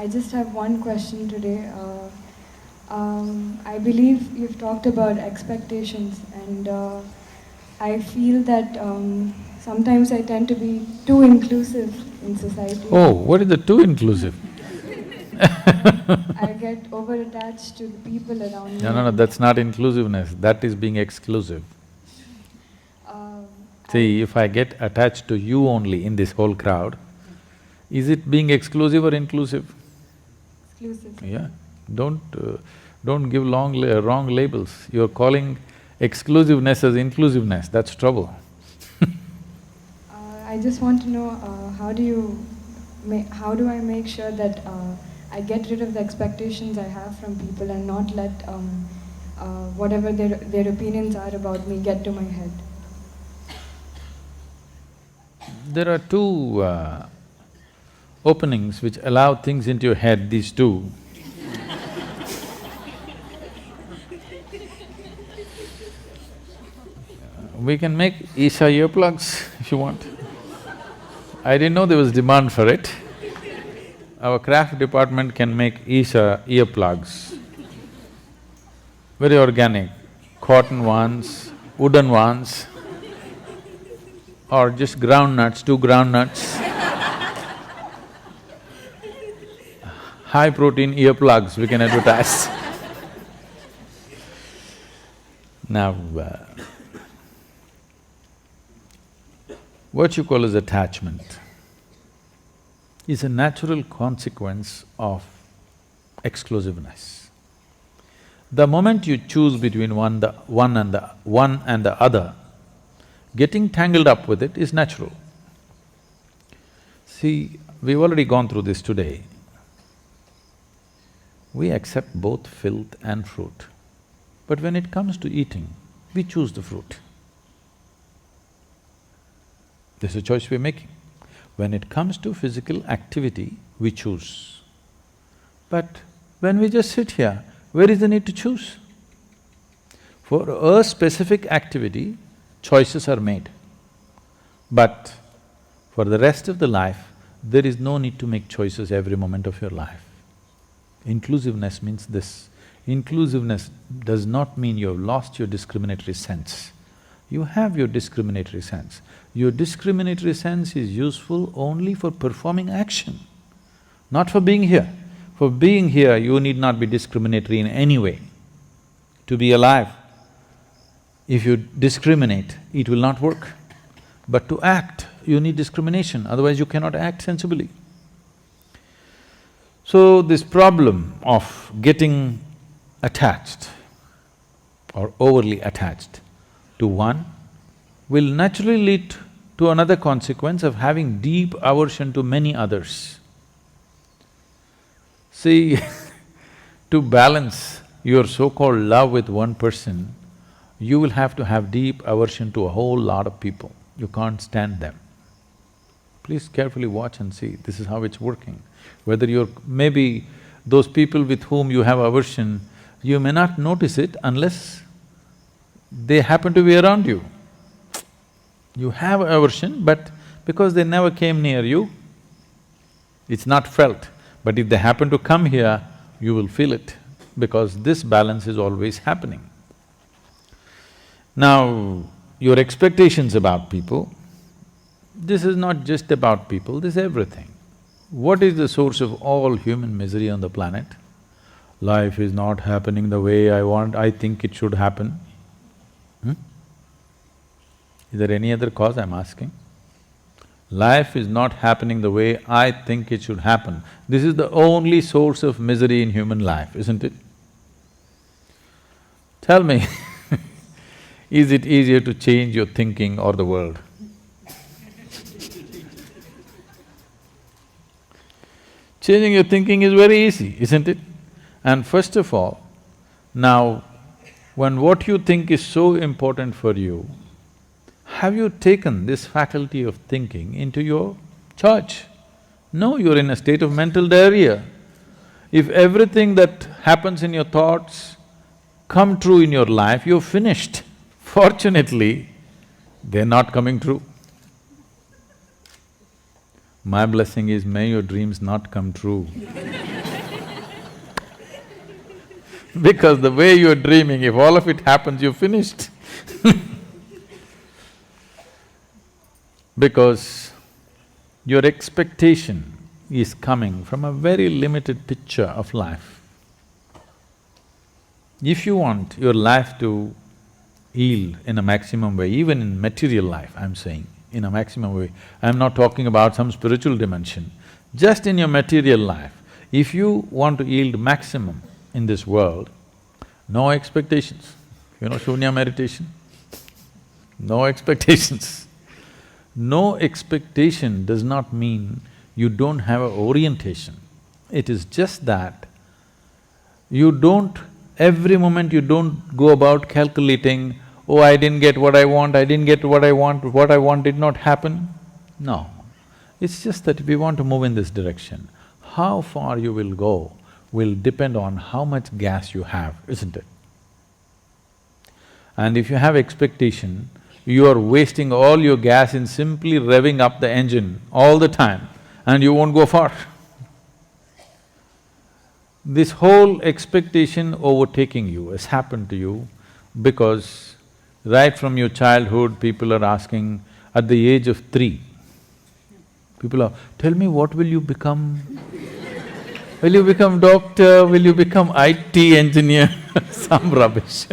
I just have one question today. I believe you've talked about expectations, and I feel that sometimes I tend to be too inclusive in society. Oh, what is the too inclusive? I get over-attached to the people around me. No, that's not inclusiveness, that is being exclusive. Um, See, if I get attached to you only in this whole crowd, is it being exclusive or inclusive? Exclusive. Yeah, don't give wrong labels. You're calling exclusiveness as inclusiveness, that's trouble. I just want to know how do I make sure that I get rid of the expectations I have from people and not let whatever their opinions are about me get to my head. There are two openings which allow things into your head, these two. We can make Isha earplugs if you want. I didn't know there was demand for it. Our craft department can make Isha earplugs. Very organic, cotton ones, wooden ones, or just groundnuts, 2 groundnuts. High protein earplugs we can advertise. Now, what you call as attachment is a natural consequence of exclusiveness. The moment you choose between one and the other, getting tangled up with it is natural. See, we've already gone through this today. We accept both filth and fruit, but when it comes to eating, we choose the fruit. This is a choice we're making. When it comes to physical activity, we choose. But when we just sit here, where is the need to choose? For a specific activity, choices are made. But for the rest of the life, there is no need to make choices every moment of your life. Inclusiveness means this. Inclusiveness does not mean you have lost your discriminatory sense. You have your discriminatory sense. Your discriminatory sense is useful only for performing action, not for being here. For being here, you need not be discriminatory in any way. To be alive, if you discriminate, it will not work. But to act, you need discrimination, otherwise you cannot act sensibly. So this problem of getting attached or overly attached to one will naturally lead to another consequence of having deep aversion to many others. See, to balance your so-called love with one person, you will have to have deep aversion to a whole lot of people. You can't stand them. Please carefully watch and see, this is how it's working. Whether you're… maybe those people with whom you have aversion, you may not notice it unless they happen to be around you. You have aversion, but because they never came near you, it's not felt. But if they happen to come here, you will feel it, because this balance is always happening. Now, your expectations about people, this is not just about people, this is everything. What is the source of all human misery on the planet? Life is not happening the way I think it should happen. Is there any other cause I'm asking? Life is not happening the way I think it should happen. This is the only source of misery in human life, isn't it? Tell me, is it easier to change your thinking or the world? Changing your thinking is very easy, isn't it? And first of all, now, when what you think is so important for you, have you taken this faculty of thinking into your charge? No, you're in a state of mental diarrhea. If everything that happens in your thoughts come true in your life, you're finished. Fortunately, they're not coming true. My blessing is, may your dreams not come true. Because the way you're dreaming, if all of it happens, you're finished. Because your expectation is coming from a very limited picture of life. If you want your life to yield in a maximum way, even in material life, I'm saying, in a maximum way, I'm not talking about some spiritual dimension, just in your material life, if you want to yield maximum in this world, no expectations. You know Shunya meditation? No expectations. No expectation does not mean you don't have an orientation. It is just that you don't… every moment you don't go about calculating, oh, I didn't get what I want, I didn't get what I want did not happen. No, it's just that if you want to move in this direction, how far you will go will depend on how much gas you have, isn't it? And if you have expectation, you are wasting all your gas in simply revving up the engine all the time and you won't go far. This whole expectation overtaking you has happened to you because right from your childhood, people are asking, at the age of 3, people are, tell me what will you become? Will you become doctor? Will you become IT engineer? Some rubbish.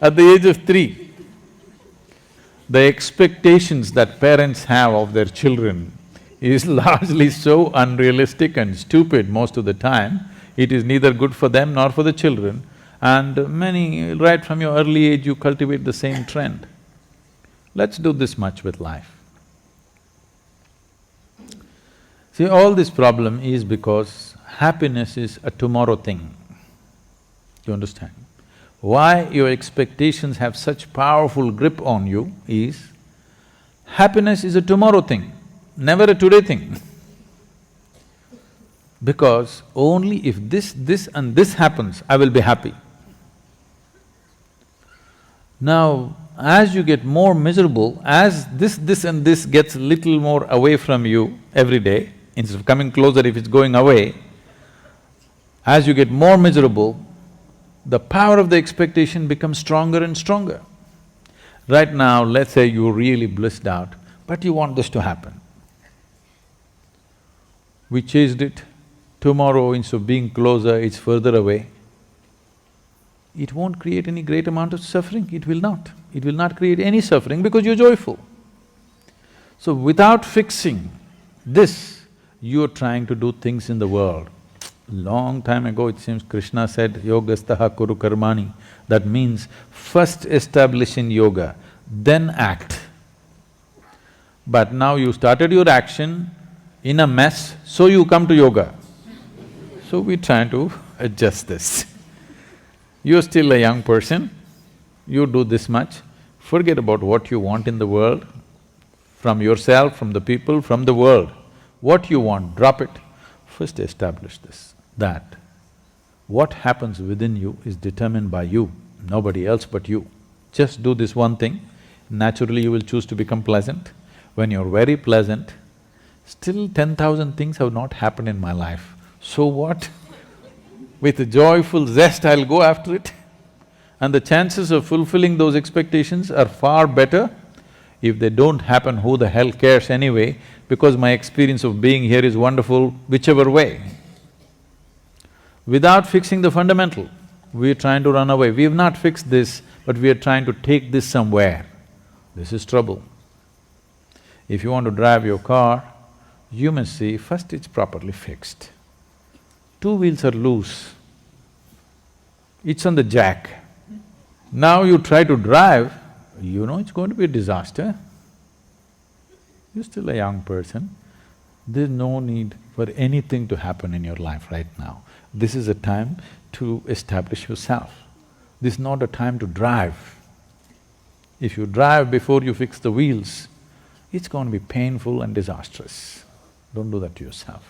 At the age of 3, the expectations that parents have of their children is largely so unrealistic and stupid most of the time, it is neither good for them nor for the children, and many… right from your early age you cultivate the same trend. Let's do this much with life. See, all this problem is because happiness is a tomorrow thing. You understand? Why your expectations have such powerful grip on you is, happiness is a tomorrow thing, never a today thing. Because only if this and this happens, I will be happy. Now, as you get more miserable, as this and this gets little more away from you every day, instead of coming closer if it's going away, as you get more miserable, the power of the expectation becomes stronger and stronger. Right now, let's say you're really blissed out, but you want this to happen. We chased it, tomorrow instead of being closer, it's further away. It won't create any great amount of suffering, it will not. It will not create any suffering because you're joyful. So without fixing this, you're trying to do things in the world. Long time ago, it seems Krishna said, yogastaha kuru karmani. That means first establish in yoga, then act. But now you started your action in a mess, so you come to yoga. So we're trying to adjust this. You're still a young person, you do this much, forget about what you want in the world, from yourself, from the people, from the world. What you want, drop it. First establish this, that what happens within you is determined by you, nobody else but you. Just do this one thing, naturally you will choose to become pleasant. When you're very pleasant, still 10,000 things have not happened in my life. So what? With a joyful zest, I'll go after it. And the chances of fulfilling those expectations are far better. If they don't happen, who the hell cares anyway, because my experience of being here is wonderful whichever way. Without fixing the fundamental, we're trying to run away. We've not fixed this, but we are trying to take this somewhere. This is trouble. If you want to drive your car, you must see first it's properly fixed. 2 wheels are loose, it's on the jack. Now you try to drive, you know it's going to be a disaster. You're still a young person, there's no need for anything to happen in your life right now. This is a time to establish yourself. This is not a time to drive. If you drive before you fix the wheels, it's going to be painful and disastrous. Don't do that to yourself.